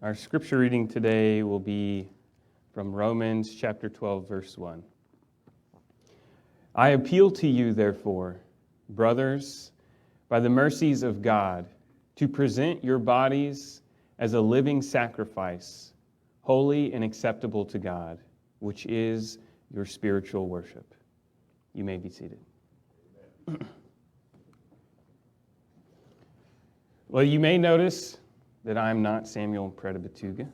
Our scripture reading today will be from Romans chapter 12, verse 1. I appeal to you, therefore, brothers, by the mercies of God, to present your bodies as a living sacrifice, holy and acceptable to God, which is your spiritual worship. You may be seated. Well, you may notice that I'm not Samuel Predabatuga.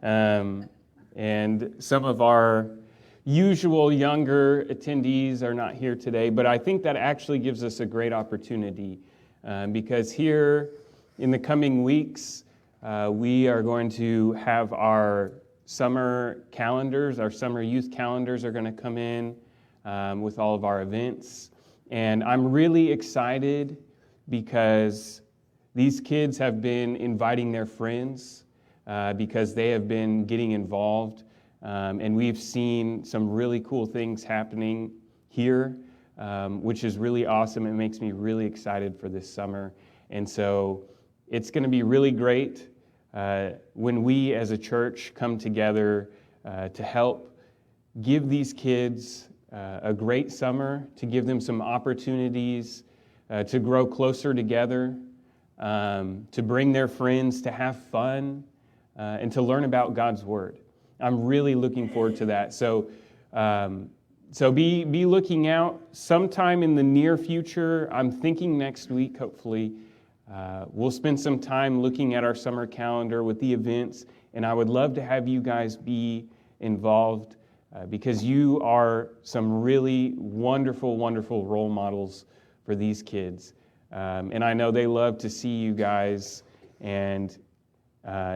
And some of our usual younger attendees are not here today, but I think that actually gives us a great opportunity because here in the coming weeks, we are going to have our summer calendars, our summer youth calendars are going to come in with all of our events. And I'm really excited because these kids have been inviting their friends because they have been getting involved. And we've seen some really cool things happening here, which is really awesome. It makes me really excited for this summer. And so it's going to be really great when we as a church come together to help give these kids a great summer, to give them some opportunities to grow closer together, to bring their friends, to have fun, and to learn about God's Word. I'm really looking forward to that. So be looking out sometime in the near future. I'm thinking next week, hopefully, we'll spend some time looking at our summer calendar with the events, and I would love to have you guys be involved because you are some really wonderful, wonderful role models for these kids. And I know they love to see you guys, and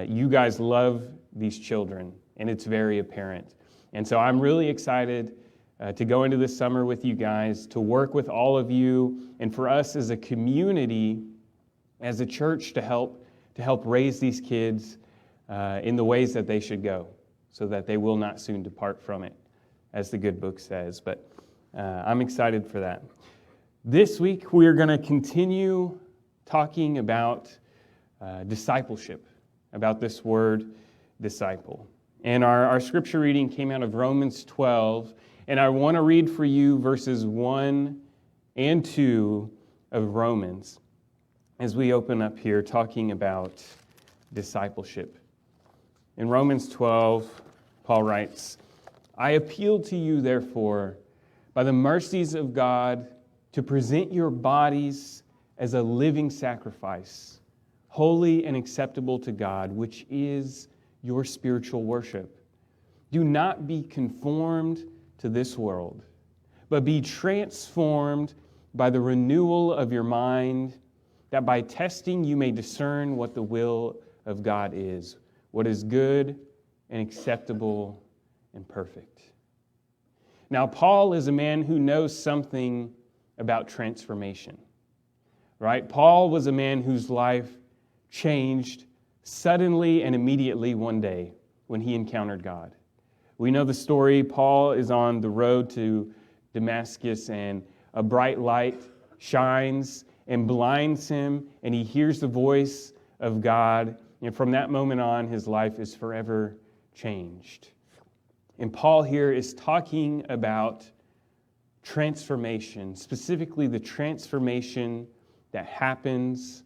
you guys love these children, and it's very apparent. And so I'm really excited to go into this summer with you guys, to work with all of you, and for us as a community, as a church, to help raise these kids in the ways that they should go, so that they will not soon depart from it, as the good book says. But I'm excited for that. This week, we're going to continue talking about discipleship, about this word, disciple. And our scripture reading came out of Romans 12, and I want to read for you verses 1 and 2 of Romans as we open up here talking about discipleship. In Romans 12, Paul writes, I appeal to you, therefore, by the mercies of God, to present your bodies as a living sacrifice, holy and acceptable to God, which is your spiritual worship. Do not be conformed to this world, but be transformed by the renewal of your mind, that by testing you may discern what the will of God is, what is good and acceptable and perfect. Now, Paul is a man who knows something about transformation, right? Paul was a man whose life changed suddenly and immediately one day when he encountered God. We know the story. Paul is on the road to Damascus, and a bright light shines and blinds him, and he hears the voice of God, and from that moment on, his life is forever changed. And Paul here is talking about transformation, specifically the transformation that happens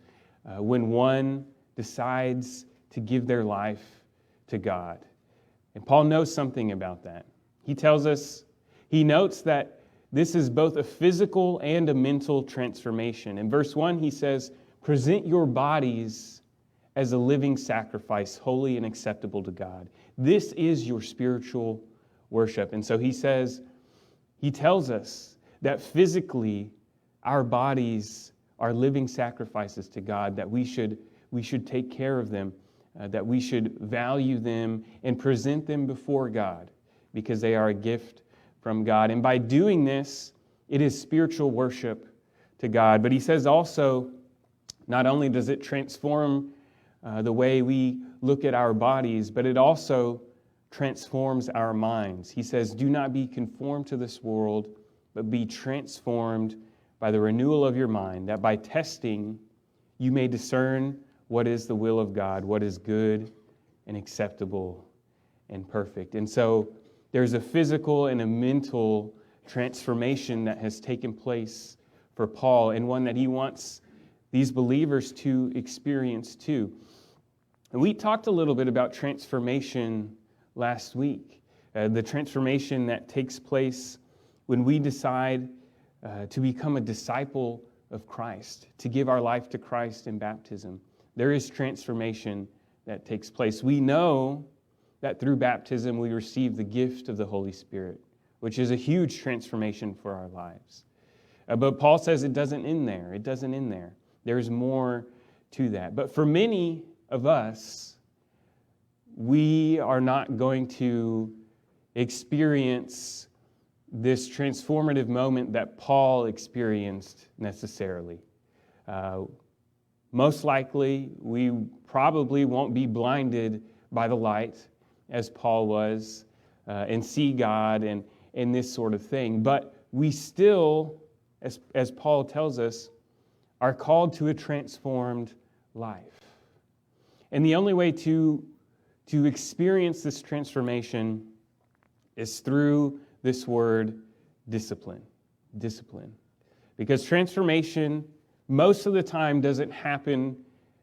when one decides to give their life to God. And Paul knows something about that. He tells us, he notes that this is both a physical and a mental transformation. In verse 1, he says, present your bodies as a living sacrifice, holy and acceptable to God. This is your spiritual worship. And so he tells us that physically our bodies are living sacrifices to God, that we should take care of them, that we should value them and present them before God because they are a gift from God. And by doing this, it is spiritual worship to God. But he says also, not only does it transform the way we look at our bodies, but it also transforms our minds. He says, do not be conformed to this world, but be transformed by the renewal of your mind, that by testing you may discern what is the will of God, what is good and acceptable and perfect. And so there's a physical and a mental transformation that has taken place for Paul, and one that he wants these believers to experience too. And we talked a little bit about transformation last week, the transformation that takes place when we decide to become a disciple of Christ, to give our life to Christ in baptism. There is transformation that takes place. We know that through baptism we receive the gift of the Holy Spirit, which is a huge transformation for our lives. But Paul says it doesn't end there. It doesn't end there. There's more to that. But for many of us, we are not going to experience this transformative moment that Paul experienced necessarily. Most likely, we probably won't be blinded by the light as Paul was and see God and this sort of thing. But we still, as Paul tells us, are called to a transformed life. And the only way to experience this transformation is through this word, discipline. Discipline. Because transformation, most of the time, doesn't happen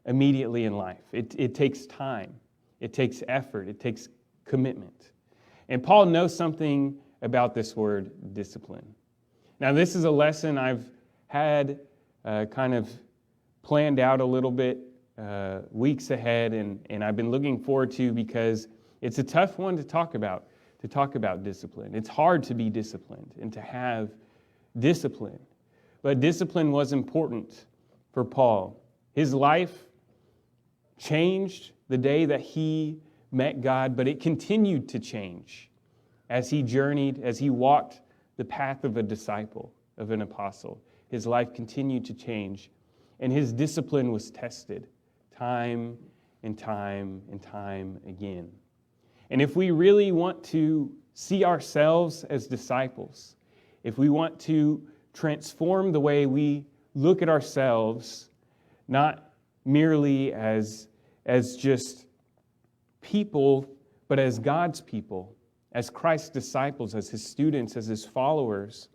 immediately in life. It takes time. It takes effort. It takes commitment. And Paul knows something about this word, discipline. Now, this is a lesson I've had kind of planned out a little bit weeks ahead, and I've been looking forward to, because it's a tough one to talk about discipline. It's hard to be disciplined and to have discipline. But discipline was important for Paul. His life changed the day that he met God, but it continued to change as he journeyed, as he walked the path of a disciple, of an apostle. His life continued to change, and his discipline was tested time and time and time again. And if we really want to see ourselves as disciples, if we want to transform the way we look at ourselves, not merely as just people, but as God's people, as Christ's disciples, as His students, as His followers,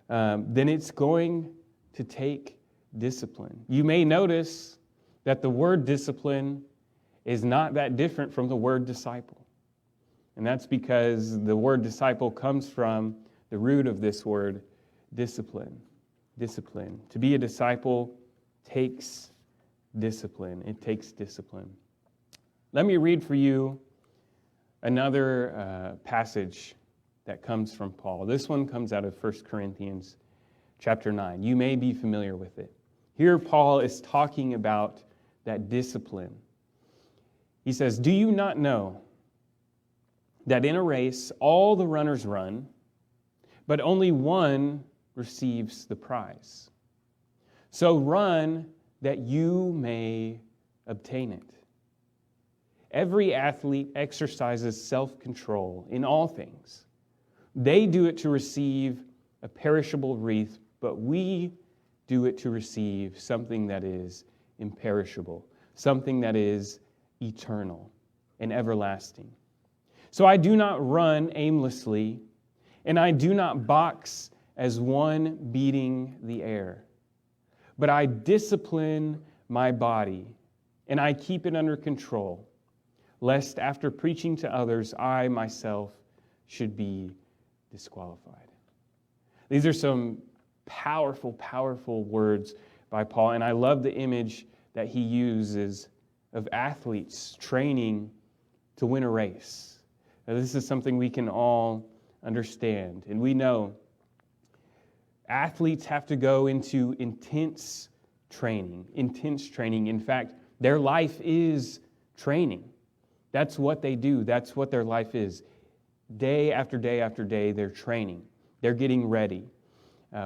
then it's going to take discipline. You may notice that the word discipline is not that different from the word disciple. And that's because the word disciple comes from the root of this word, discipline. Discipline. To be a disciple takes discipline. It takes discipline. Let me read for you another passage that comes from Paul. This one comes out of 1 Corinthians chapter 9. You may be familiar with it. Here Paul is talking about that discipline. He says, "Do you not know that in a race all the runners run, but only one receives the prize? So run that you may obtain it. Every athlete exercises self-control in all things. They do it to receive a perishable wreath, but we do it to receive something that is imperishable, something that is eternal and everlasting. So I do not run aimlessly, and I do not box as one beating the air, but I discipline my body, and I keep it under control, lest after preaching to others, I myself should be disqualified." These are some powerful, powerful words by Paul, and I love the image that he uses of athletes training to win a race. Now, this is something we can all understand, and we know athletes have to go into intense training. In fact, their life is training. That's what they do. That's what their life is. Day after day after day, they're training. They're getting ready.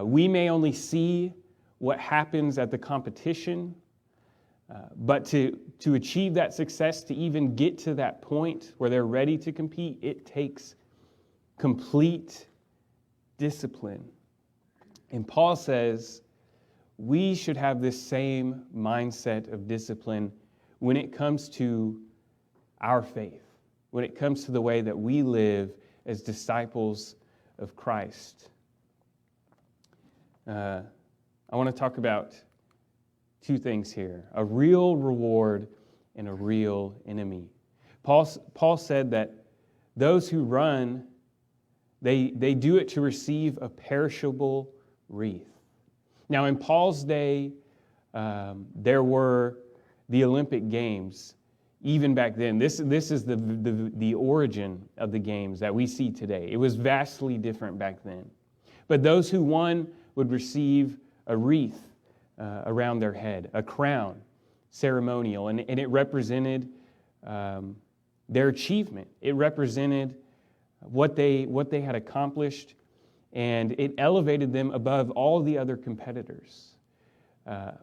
We may only see what happens at the competition, but to achieve that success, to even get to that point where they're ready to compete, it takes complete discipline. And Paul says we should have this same mindset of discipline when it comes to our faith, when it comes to the way that we live as disciples of Christ. I want to talk about two things here: a real reward and a real enemy. Paul said that those who run, they do it to receive a perishable wreath. Now, in Paul's day, there were the Olympic Games. Even back then, this is the origin of the games that we see today. It was vastly different back then. But those who won would receive a wreath around their head, a crown, ceremonial, and it represented their achievement. It represented what they had accomplished, and it elevated them above all the other competitors.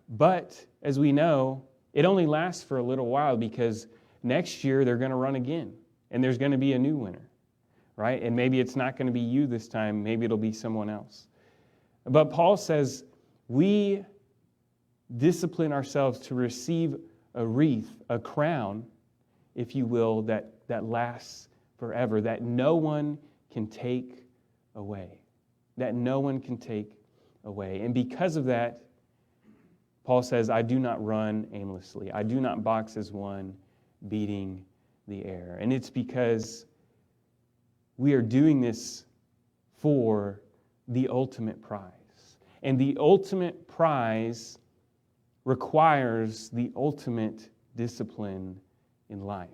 But as we know, it only lasts for a little while, because next year they're going to run again, and there's going to be a new winner, right? And maybe it's not going to be you this time. Maybe it'll be someone else. But Paul says we discipline ourselves to receive a wreath, a crown, if you will, that lasts forever, that no one can take away. That no one can take away. And because of that, Paul says, I do not run aimlessly. I do not box as one beating the air. And it's because we are doing this for the ultimate prize. And the ultimate prize requires the ultimate discipline in life,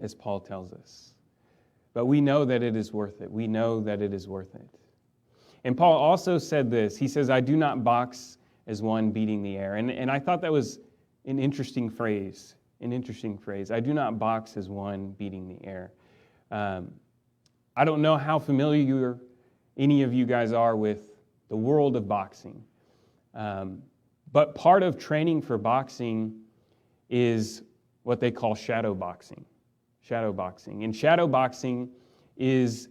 as Paul tells us. But we know that it is worth it. We know that it is worth it. And Paul also said this. He says, I do not box as one beating the air. And I thought that was an interesting phrase. I do not box as one beating the air. I don't know how familiar any of you guys are with the world of boxing. But part of training for boxing is what they call shadow boxing. And shadow boxing is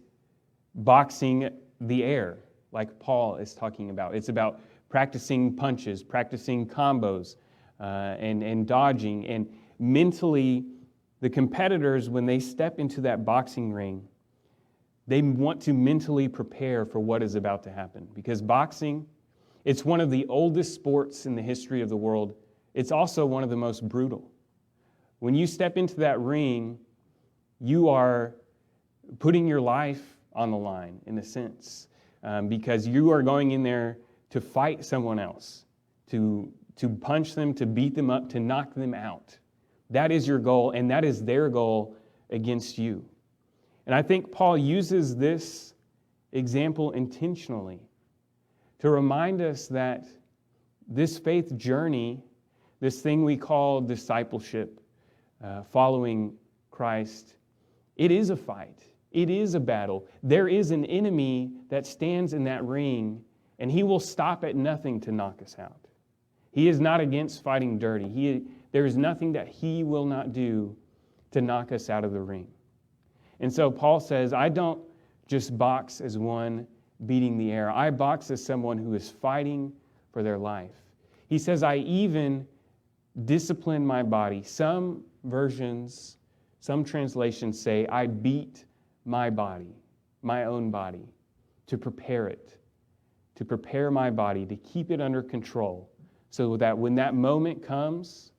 boxing the air, like Paul is talking about. It's about practicing punches, practicing combos, and dodging. And mentally, the competitors, when they step into that boxing ring, they want to mentally prepare for what is about to happen. Because boxing, it's one of the oldest sports in the history of the world. It's also one of the most brutal. When you step into that ring, you are putting your life on the line, in a sense, because you are going in there to fight someone else, to punch them, to beat them up, to knock them out. That is your goal, and that is their goal against you. And I think Paul uses this example intentionally to remind us that this faith journey, this thing we call discipleship, following Christ, it is a fight. It is a battle. There is an enemy that stands in that ring, and he will stop at nothing to knock us out. He is not against fighting dirty. There is nothing that he will not do to knock us out of the ring. And so Paul says, I don't just box as one beating the air. I box as someone who is fighting for their life. He says, I even discipline my body. Some versions, some translations say, I beat my body, my own body, to prepare it, to prepare my body, to keep it under control, so that when that moment comes,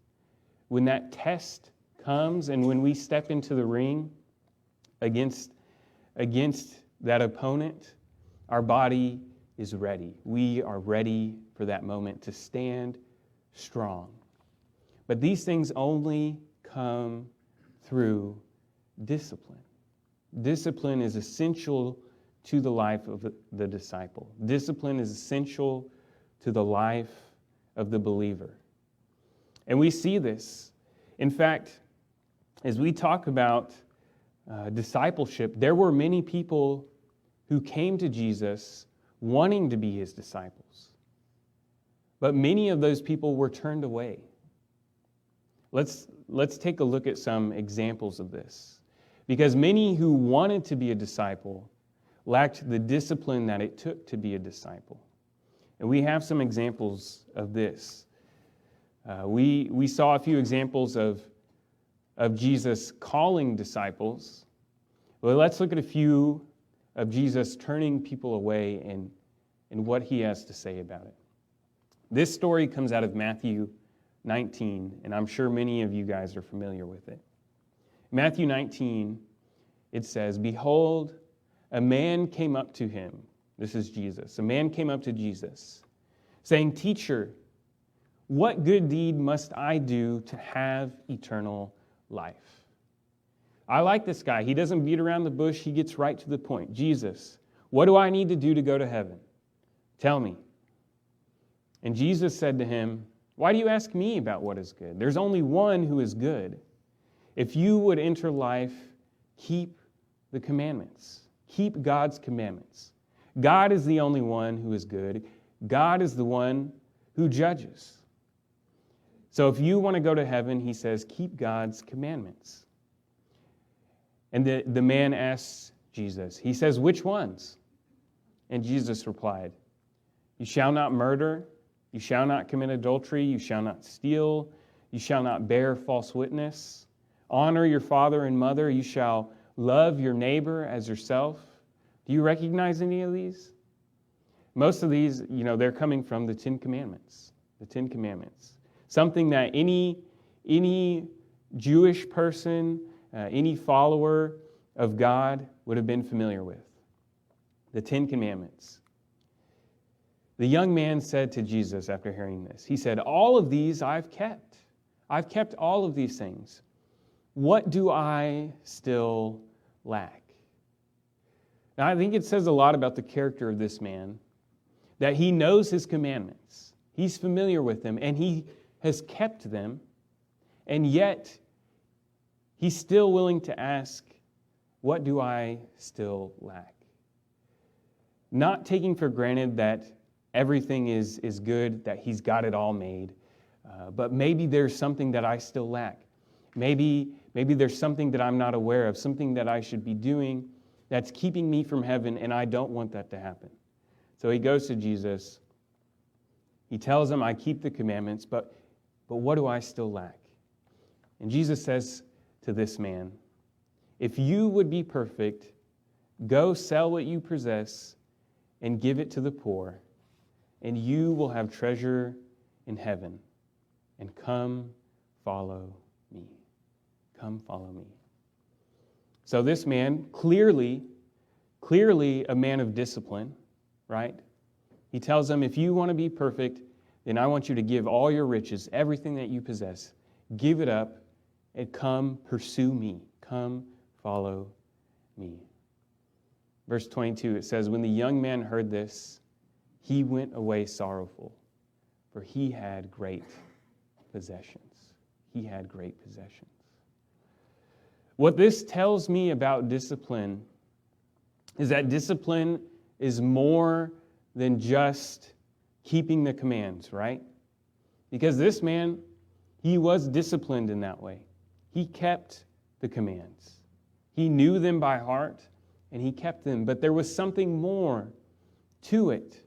when that test comes, and when we step into the ring against that opponent, our body is ready. We are ready for that moment to stand strong. But these things only come through discipline. Discipline is essential to the life of the disciple. Discipline is essential to the life of the believer. And we see this. In fact, as we talk about discipleship, there were many people who came to Jesus wanting to be his disciples. But many of those people were turned away. Let's take a look at some examples of this. Because many who wanted to be a disciple lacked the discipline that it took to be a disciple. And we have some examples of this. We saw a few examples of of Jesus calling disciples, well, let's look at a few of Jesus turning people away and what he has to say about it. This story comes out of Matthew 19, and I'm sure many of you guys are familiar with it. Matthew 19, it says, "Behold, a man came up to him." This is Jesus. A man came up to Jesus, saying, "Teacher, what good deed must I do to have eternal life?" I like this guy. He doesn't beat around the bush. He gets right to the point. "Jesus, what do I need to do to go to heaven? Tell me." And Jesus said to him, "Why do you ask me about what is good? There's only one who is good. If you would enter life, keep the commandments. Keep God's commandments. God is the only one who is good. God is the one who judges. So if you want to go to heaven," he says, "keep God's commandments." And the man asks Jesus, he says, "Which ones?" And Jesus replied, "You shall not murder. You shall not commit adultery. You shall not steal. You shall not bear false witness. Honor your father and mother. You shall love your neighbor as yourself." Do you recognize any of these? Most of these, they're coming from the Ten Commandments. The Ten Commandments. Something that any Jewish person, any follower of God would have been familiar with. The Ten Commandments. The young man said to Jesus after hearing this, he said, "All of these I've kept. I've kept all of these things. What do I still lack?" Now, I think it says a lot about the character of this man, that he knows his commandments. He's familiar with them, and he has kept them, and yet he's still willing to ask, "What do I still lack?" Not taking for granted that everything is good, that he's got it all made, but maybe there's something that I still lack. Maybe there's something that I'm not aware of, something that I should be doing that's keeping me from heaven, and I don't want that to happen. So he goes to Jesus. He tells him, "I keep the commandments, but what do I still lack?" And Jesus says to this man, "If you would be perfect, go sell what you possess and give it to the poor, and you will have treasure in heaven. And come, follow me." Come, follow me. So this man, clearly a man of discipline, right? He tells them, if you want to be perfect, then I want you to give all your riches, everything that you possess, give it up, and come pursue me. Come, follow me. Verse 22, it says, "When the young man heard this, he went away sorrowful, for he had great possessions." He had great possessions. What this tells me about discipline is that discipline is more than just keeping the commands, right? Because this man, he was disciplined in that way. He kept the commands. He knew them by heart, and he kept them. But there was something more to it.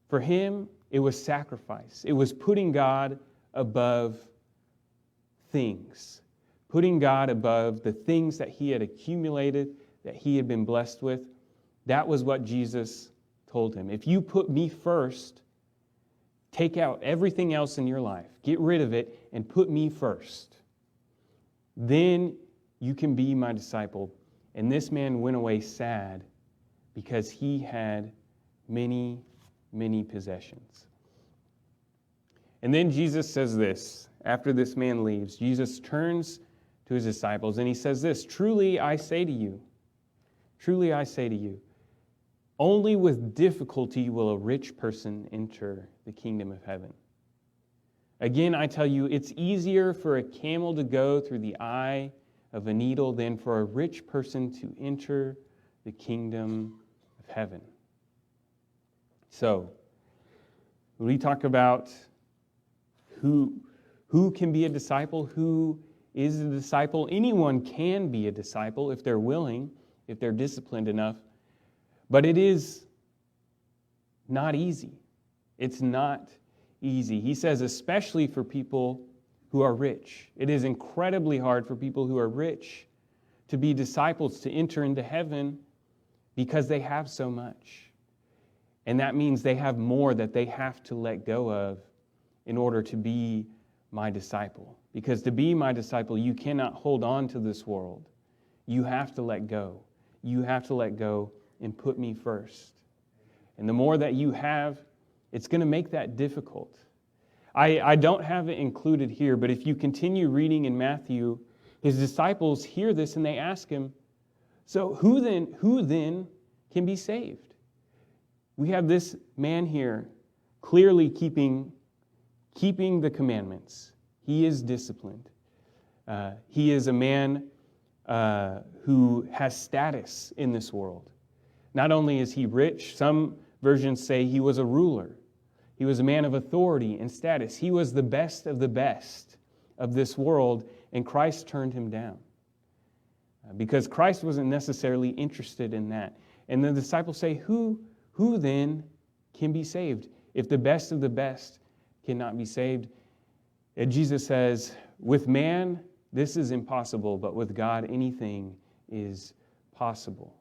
For him, it was sacrifice. It was putting God above things. Putting God above the things that he had accumulated, that he had been blessed with. That was what Jesus told him. If you put me first, take out everything else in your life, get rid of it, and put me first, then you can be my disciple. And this man went away sad because he had many, many possessions. And then Jesus says this, after this man leaves, Jesus turns to his disciples, and he says this, truly I say to you, only with difficulty will a rich person enter the kingdom of heaven. Again, I tell you, it's easier for a camel to go through the eye of a needle than for a rich person to enter the kingdom of heaven. So, when we talk about who can be a disciple, who is a disciple, anyone can be a disciple if they're willing, if they're disciplined enough. But it is not easy. It's not easy. He says, especially for people who are rich. It is incredibly hard for people who are rich to be disciples, to enter into heaven, because they have so much. And that means they have more that they have to let go of in order to be my disciple. Because to be my disciple, you cannot hold on to this world. You have to let go. You have to let go and put me first. And the more that you have, it's going to make that difficult. I don't have it included here, but if you continue reading in Matthew, his disciples hear this and they ask him, so who then can be saved? We have this man here clearly keeping the commandments. He is disciplined. He is a man who has status in this world. Not only is he rich, some versions say he was a ruler. He was a man of authority and status. He was the best of this world, and Christ turned him down. Because Christ wasn't necessarily interested in that. And the disciples say, who then can be saved? If the best of the best cannot be saved. And Jesus says, with man, this is impossible, but with God, anything is possible.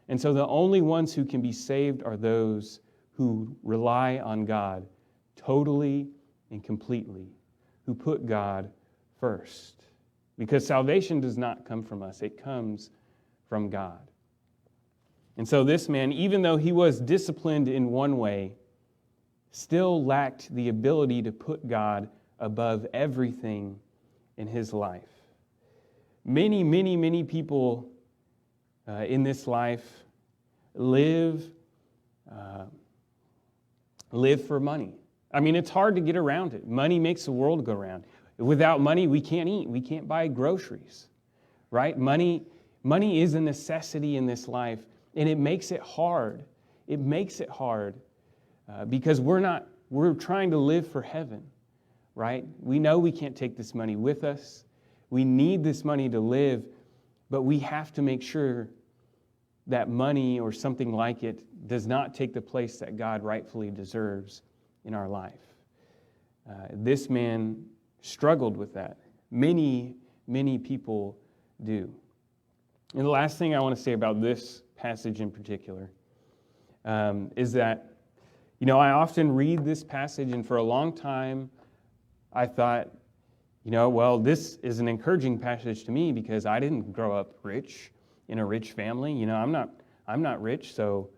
And so the only ones who can be saved are those who rely on God totally and completely, who put God first. Because salvation does not come from us, it comes from God. And so this man, even though he was disciplined in one way, still lacked the ability to put God above everything in his life. Many, many, many people in this life live for money. I mean, it's hard to get around it. Money makes the world go round. Without money, we can't eat. We can't buy groceries, right? Money is a necessity in this life, and it makes it hard. It makes it hard because we're trying to live for heaven, right? We know we can't take this money with us. We need this money to live, but we have to make sure that money or something like it does not take the place that God rightfully deserves in our life. This man struggled with that. Many, many people do. And the last thing I want to say about this passage in particular is that, I often read this passage, and for a long time I thought, this is an encouraging passage to me because I didn't grow up rich in a rich family. I'm not rich, so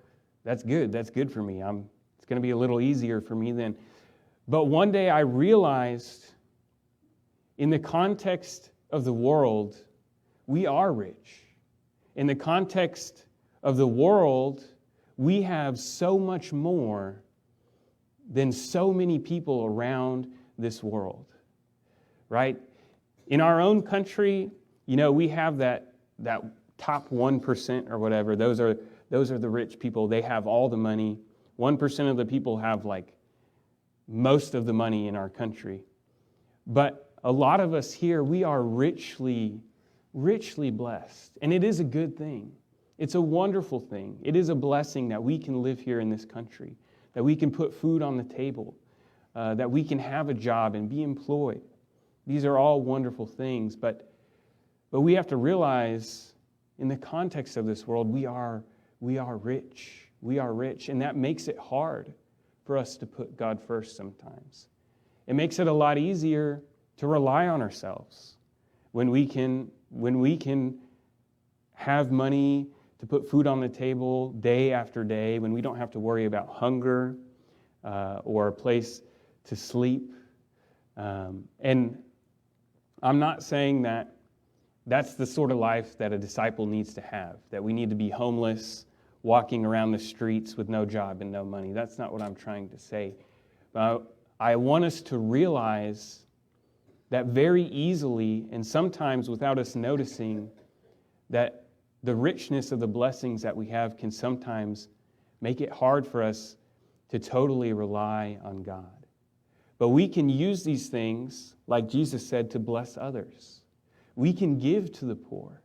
that's good. That's good for me. It's going to be a little easier for me then. But one day I realized, in the context of the world, we are rich. In the context of the world, we have so much more than so many people around this world, right? In our own country, we have that top 1% or whatever. Those are the rich people. They have all the money. 1% of the people have most of the money in our country. But a lot of us here, we are richly blessed. And it is a good thing. It's a wonderful thing. It is a blessing that we can live here in this country, that we can put food on the table, that we can have a job and be employed. These are all wonderful things, but we have to realize, in the context of this world, we are rich. We are rich, and that makes it hard for us to put God first sometimes. It makes it a lot easier to rely on ourselves when we can have money to put food on the table day after day, when we don't have to worry about hunger or a place to sleep. And I'm not saying that that's the sort of life that a disciple needs to have, that we need to be homeless, walking around the streets with no job and no money. That's not what I'm trying to say. I want us to realize that very easily, and sometimes without us noticing, that the richness of the blessings that we have can sometimes make it hard for us to totally rely on God. But we can use these things, like Jesus said, to bless others. We can give to the poor.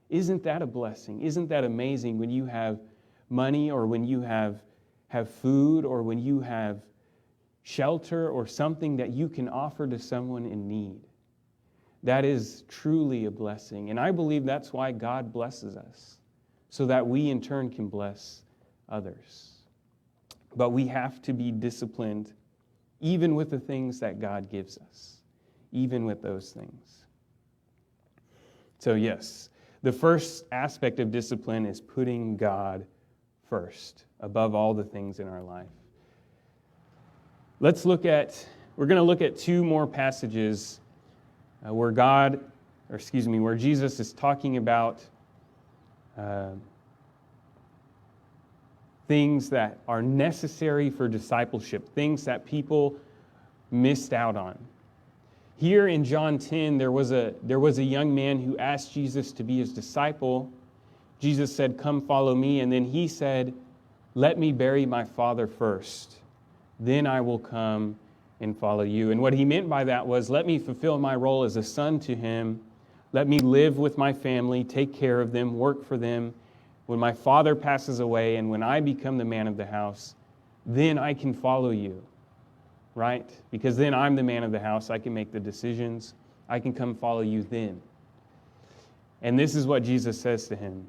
Isn't that a blessing? Isn't that amazing when you have money, or when you have food, or when you have shelter or something that you can offer to someone in need? that is truly a blessing. And I believe that's why God blesses us, so that we in turn can bless others. But we have to be disciplined even with the things that God gives us, even with those things. So yes, the first aspect of discipline is putting God first, above all the things in our life. We're going to look at two more passages where Jesus is talking about things that are necessary for discipleship, things that people missed out on. Here in John 10, there was a young man who asked Jesus to be his disciple. Jesus said, "Come follow me." And then he said, "Let me bury my father first. Then I will come and follow you." And what he meant by that was, let me fulfill my role as a son to him. Let me live with my family, take care of them, work for them. When my father passes away and when I become the man of the house, then I can follow you, right? Because then I'm the man of the house. I can make the decisions. I can come follow you then. And this is what Jesus says to him.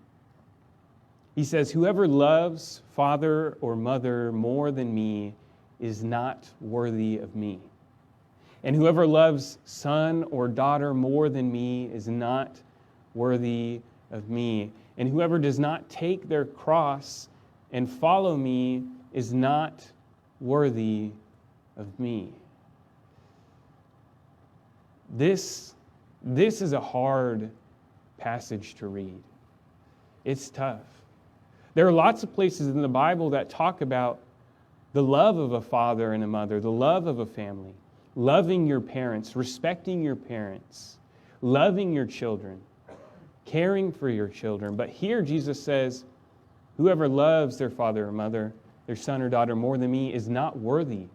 He says, "Whoever loves father or mother more than me is not worthy of me. And whoever loves son or daughter more than me is not worthy of me. And whoever does not take their cross and follow me is not worthy of me." This is a hard passage to read. It's tough. There are lots of places in the Bible that talk about the love of a father and a mother, the love of a family, loving your parents, respecting your parents, loving your children, caring for your children. But here Jesus says, whoever loves their father or mother, their son or daughter more than me is not worthy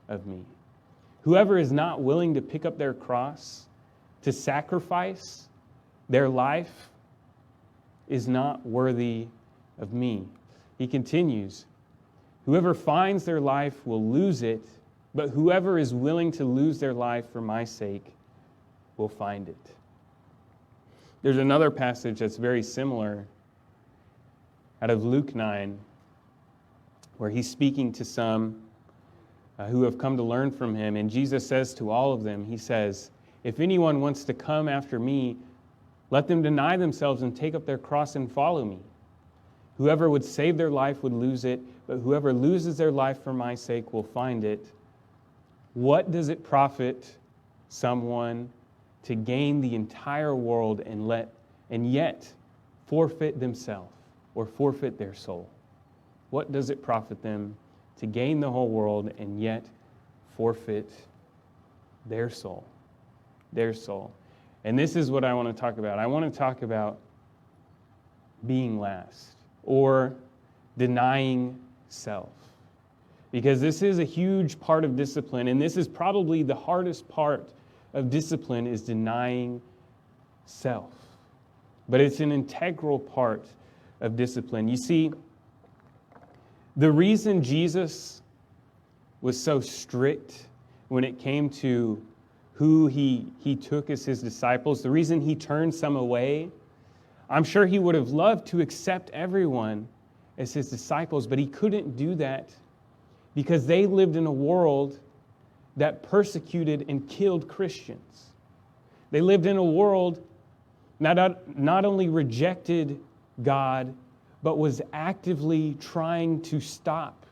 of me. Whoever is not willing to pick up their cross, to sacrifice their life, is not worthy of me. He continues, whoever finds their life will lose it, but whoever is willing to lose their life for my sake will find it. There's another passage that's very similar out of Luke 9, where he's speaking to some who have come to learn from him. And Jesus says to all of them, he says, "If anyone wants to come after me, let them deny themselves and take up their cross and follow me. Whoever would save their life would lose it, but whoever loses their life for my sake will find it. What does it profit someone to gain the entire world and yet forfeit themselves or forfeit their soul? What does it profit them to gain the whole world and yet forfeit their soul? Their soul. And this is what I want to talk about. I want to talk about being last, or denying self. Because this is a huge part of discipline, and this is probably the hardest part of discipline, is denying self. But it's an integral part of discipline. You see, the reason Jesus was so strict when it came to who he took as his disciples, the reason he turned some away, I'm sure he would have loved to accept everyone as his disciples, but he couldn't do that because they lived in a world that persecuted and killed Christians. They lived in a world not only rejected God, but was actively trying to stop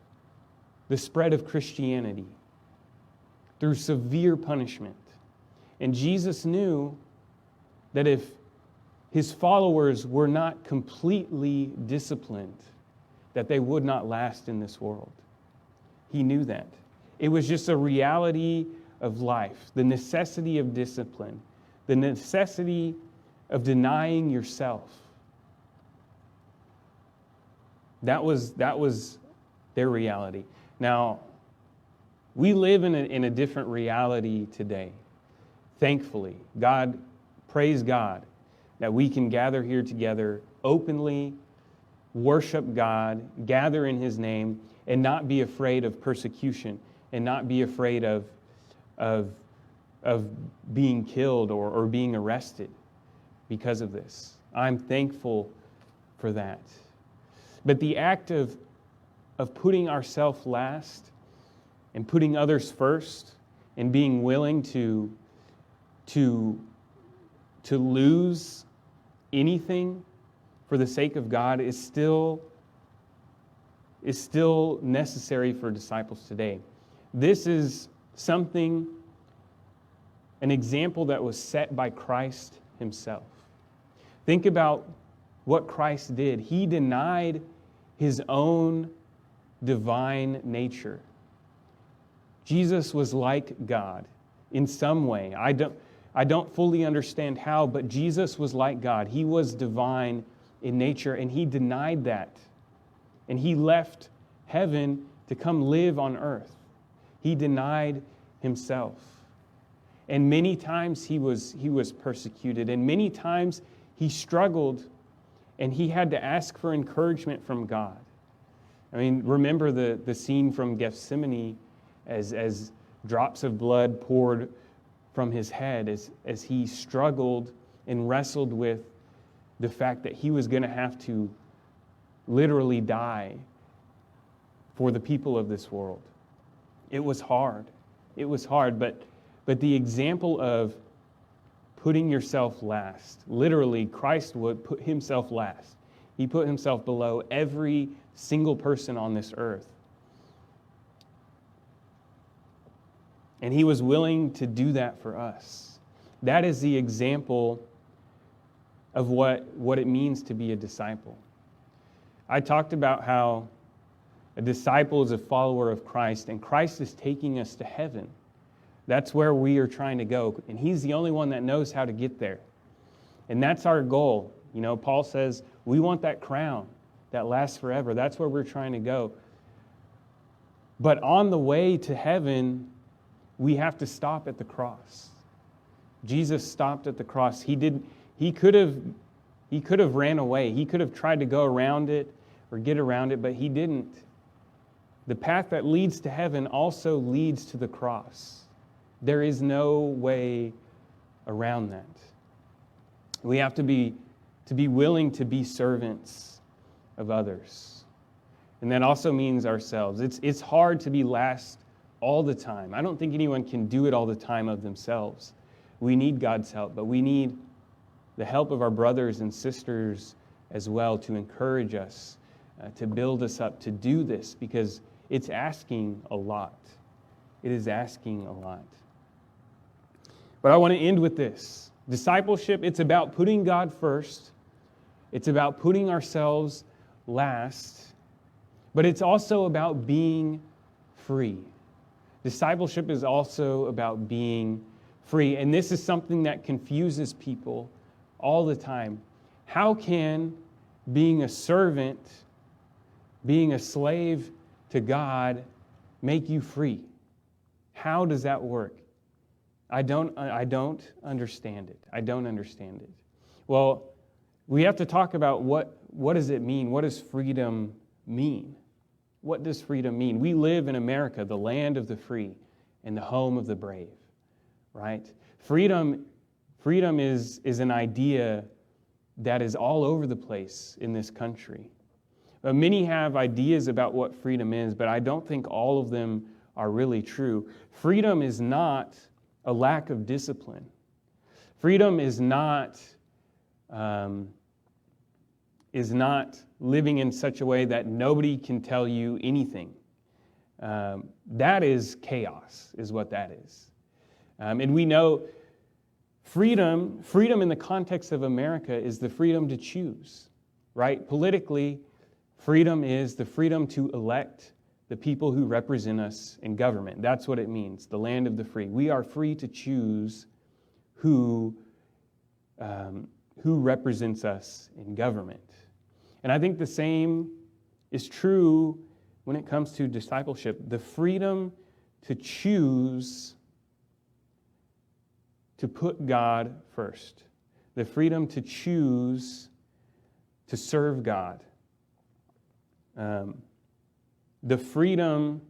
the spread of Christianity through severe punishment. And Jesus knew that if his followers were not completely disciplined, that they would not last in this world. He knew that. It was just a reality of life, the necessity of discipline, the necessity of denying yourself. That was their reality. Now, we live in a different reality today. Thankfully, praise God, that we can gather here together openly, worship God, gather in His name, and not be afraid of persecution, and not be afraid of of being killed or being arrested because of this. I'm thankful for that. But the act of putting ourselves last and putting others first and being willing to lose anything for the sake of God is still necessary for disciples today. This is an example that was set by Christ himself. Think about what Christ did. He denied his own divine nature. Jesus was like God in some way. I don't fully understand how, but Jesus was like God. He was divine in nature, and he denied that. And he left heaven to come live on earth. He denied himself. And many times he was persecuted, and many times he struggled, and he had to ask for encouragement from God. I mean, remember the scene from Gethsemane as drops of blood poured from his head as he struggled and wrestled with the fact that he was going to have to literally die for the people of this world. It was hard. It was hard, but the example of putting yourself last, literally Christ would put himself last. He put himself below every single person on this earth. And he was willing to do that for us. That is the example of what it means to be a disciple. I talked about how a disciple is a follower of Christ, and Christ is taking us to heaven. That's where we are trying to go, and he's the only one that knows how to get there. And that's our goal. You know, Paul says we want that crown that lasts forever. That's where we're trying to go. But on the way to heaven, we have to stop at the cross. Jesus stopped at the cross. He could have ran away. He could have tried to go around it or get around it, but he didn't. The path that leads to heaven also leads to the cross. There is no way around that. We have to be willing to be servants of others. And that also means ourselves. It's hard to be last all the time. I don't think anyone can do it all the time of themselves. We need God's help, but we need the help of our brothers and sisters as well to encourage us, to build us up to do this, because it's asking a lot. It is asking a lot. But I want to end with this. Discipleship, it's about putting God first. It's about putting ourselves last. But it's also about being free. Discipleship is also about being free. And this is something that confuses people all the time. How can being a servant, being a slave to God, make you free? How does that work? I don't understand it. I don't understand it. Well, we have to talk about what does it mean? What does freedom mean? What does freedom mean? We live in America, the land of the free and the home of the brave, right? Freedom is an idea that is all over the place in this country. Many have ideas about what freedom is, but I don't think all of them are really true. Freedom is not a lack of discipline. Freedom is not living in such a way that nobody can tell you anything. That is chaos, is what that is. And we know freedom in the context of America is the freedom to choose, right? Politically, freedom is the freedom to elect the people who represent us in government. That's what it means, the land of the free. We are free to choose who represents us in government. And I think the same is true when it comes to discipleship. The freedom to choose to put God first. The freedom to choose to serve God. The freedom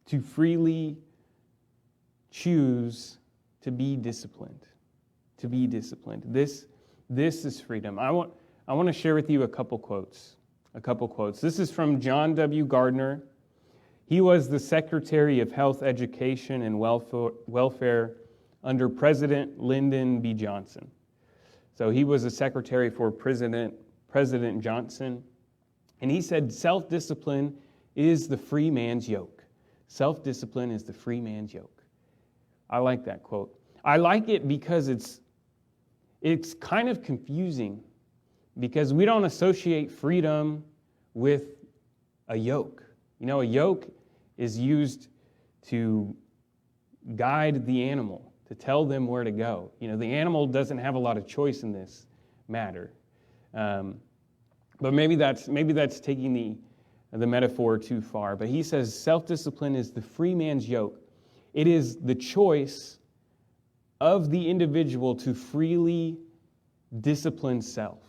to freely choose to be disciplined. To be disciplined. This is freedom. I want to share with you a couple quotes. This is from John W. Gardner. He was the Secretary of Health, Education, and Welfare under President Lyndon B. Johnson. So he was a secretary for President Johnson. And he said, self-discipline is the free man's yoke. Self-discipline is the free man's yoke. I like that quote. I like it because it's kind of confusing, because we don't associate freedom with a yoke. You know, a yoke is used to guide the animal, to tell them where to go. You know, the animal doesn't have a lot of choice in this matter. But maybe that's taking the metaphor too far. But he says self-discipline is the free man's yoke. It is the choice of the individual to freely discipline self.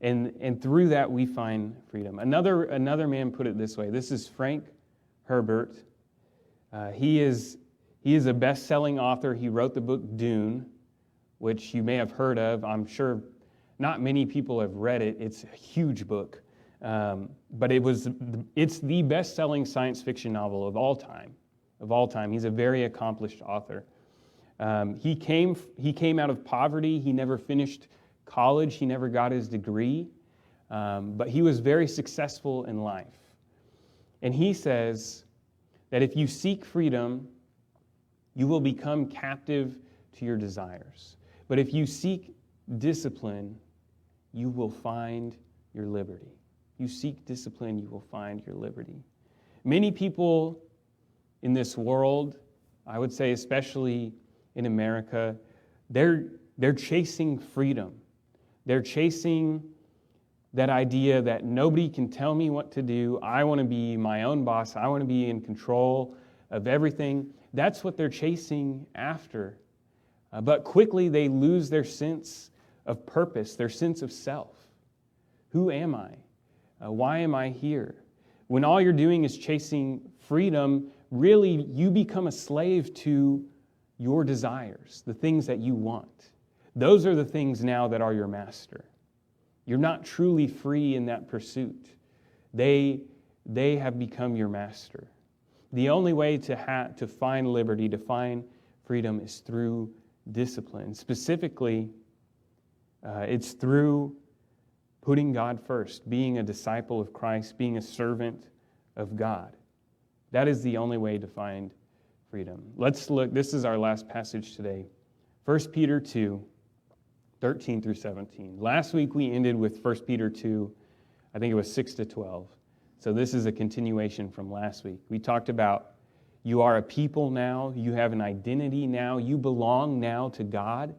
And through that we find freedom. Another man put it this way. This is Frank Herbert. He is a best-selling author. He wrote the book Dune, which you may have heard of. I'm sure not many people have read it. It's a huge book. But it's the best-selling science fiction novel of all time. He's a very accomplished author. He came out of poverty. He never finished college. He never got his degree. But he was very successful in life. And he says that if you seek freedom, you will become captive to your desires. But if you seek discipline, you will find your liberty. You seek discipline, you will find your liberty. Many people in this world, I would say especially in America, they're chasing freedom. They're chasing that idea that nobody can tell me what to do. I want to be my own boss. I want to be in control of everything. That's what they're chasing after. But quickly they lose their sense of purpose, their sense of self. Who am I? Why am I here? When all you're doing is chasing freedom, really you become a slave to your desires, the things that you want. Those are the things now that are your master. You're not truly free in that pursuit. They have become your master. The only way to find liberty, to find freedom, is through discipline. Specifically, it's through putting God first, being a disciple of Christ, being a servant of God. That is the only way to find freedom. Let's look. This is our last passage today. 1 Peter 2, 13 through 17. Last week we ended with 1 Peter 2, I think it was 6 to 12. So this is a continuation from last week. We talked about you are a people now, you have an identity now, you belong now to God.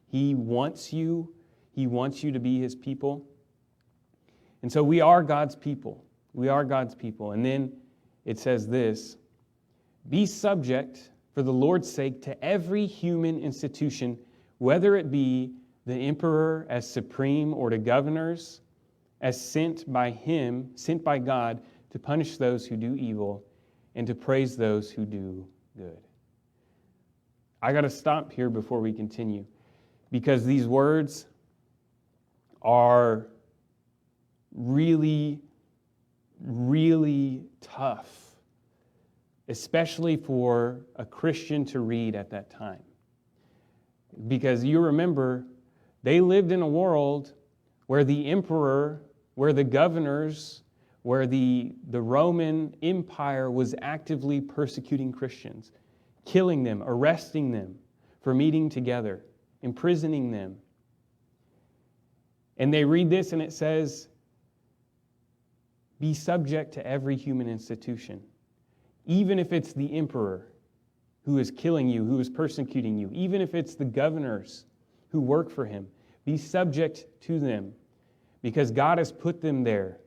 He wants you to be His people. And so we are God's people. We are God's people. And then it says this, be subject for the Lord's sake to every human institution, whether it be the emperor as supreme or to governors as sent by God to punish those who do evil and to praise those who do good. I got to stop here before we continue, because these words are really, really tough, especially for a Christian to read at that time. Because you remember, they lived in a world where the emperor, where the governors, where the Roman Empire was actively persecuting Christians, killing them, arresting them for meeting together, imprisoning them. And they read this and it says, be subject to every human institution, even if it's the emperor who is killing you, who is persecuting you, even if it's the governors who work for him. Be subject to them, because God has put them there.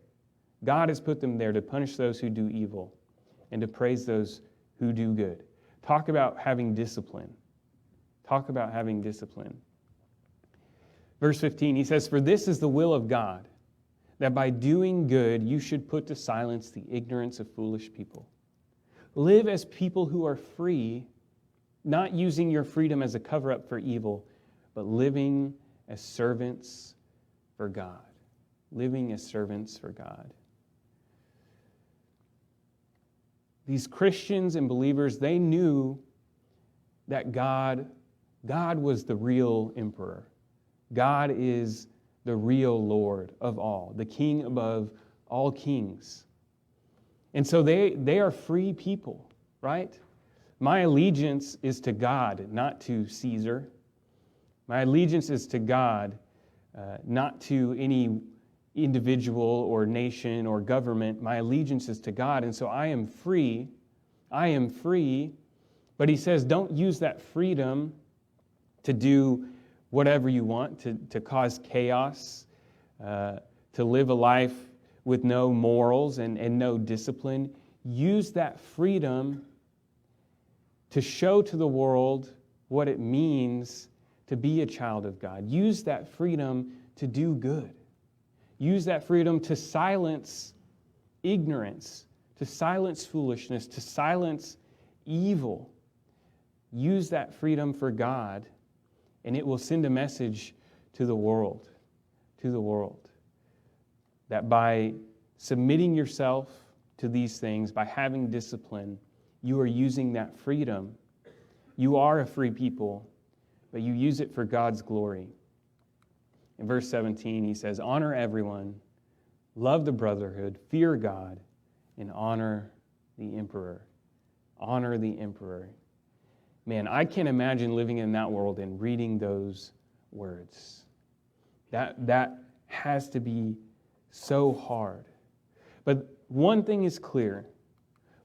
God has put them there to punish those who do evil and to praise those who do good. Talk about having discipline. Talk about having discipline. Verse 15, he says, for this is the will of God, that by doing good you should put to silence the ignorance of foolish people. Live as people who are free, not using your freedom as a cover-up for evil, but living as servants for God. Living as servants for God. These Christians and believers, they knew that God was the real emperor. God is the real Lord of all, the King above all kings. And so they are free people, right? My allegiance is to God, not to Caesar. My allegiance is to God, not to any individual or nation or government. My allegiance is to God. And so I am free. I am free. But he says, don't use that freedom to do whatever you want, to cause chaos, to live a life with no morals and no discipline. Use that freedom to show to the world what it means to be a child of God. Use that freedom to do good. Use that freedom to silence ignorance, to silence foolishness, to silence evil. Use that freedom for God, and it will send a message to the world, that by submitting yourself to these things, by having discipline, you are using that freedom. You are a free people, but you use it for God's glory. In verse 17, he says, honor everyone, love the brotherhood, fear God, and honor the emperor. Honor the emperor. Man, I can't imagine living in that world and reading those words. That has to be so hard. But one thing is clear.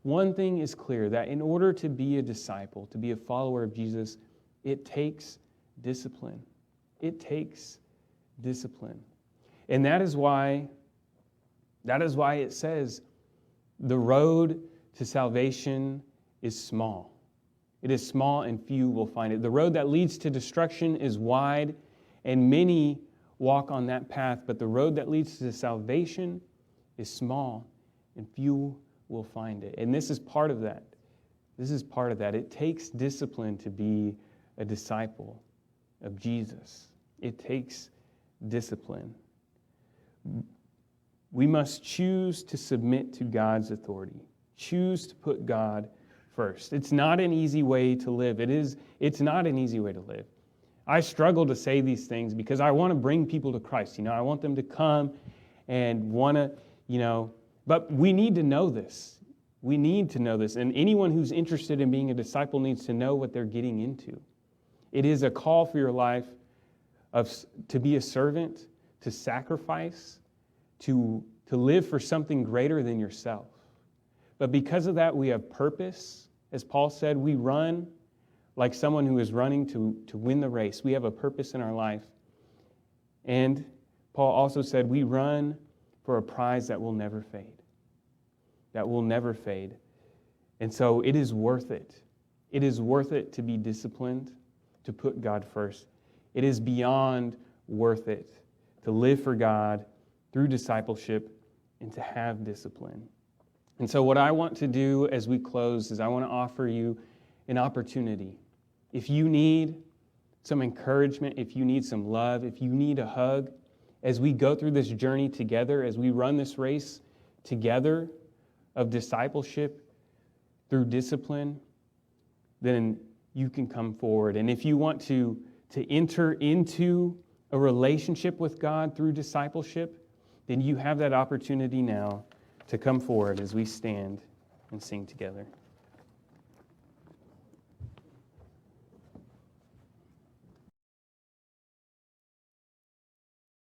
One thing is clear, that in order to be a disciple, to be a follower of Jesus, it takes discipline. It takes discipline. And that is why it says the road to salvation is small. It is small and few will find it. The road that leads to destruction is wide and many walk on that path, but the road that leads to salvation is small and few will find it. And this is part of that. This is part of that. It takes discipline to be a disciple of Jesus. It takes discipline. We must choose to submit to God's authority. Choose to put God first. It's not an easy way to live. It's not an easy way to live. I struggle to say these things because I want to bring people to Christ. I want them to come and want to, but we need to know this. We need to know this. And anyone who's interested in being a disciple needs to know what they're getting into. It is a call for your life to be a servant, to sacrifice, to live for something greater than yourself. But because of that, we have purpose. As Paul said, we run like someone who is running to win the race. We have a purpose in our life. And Paul also said, we run for a prize that will never fade. That will never fade. And so it is worth it. It is worth it to be disciplined, to put God first. It is beyond worth it to live for God through discipleship and to have discipline. And so what I want to do as we close is I want to offer you an opportunity. If you need some encouragement, if you need some love, if you need a hug, as we go through this journey together, as we run this race together of discipleship through discipline, then you can come forward. And if you want to enter into a relationship with God through discipleship, then you have that opportunity now to come forward as we stand and sing together.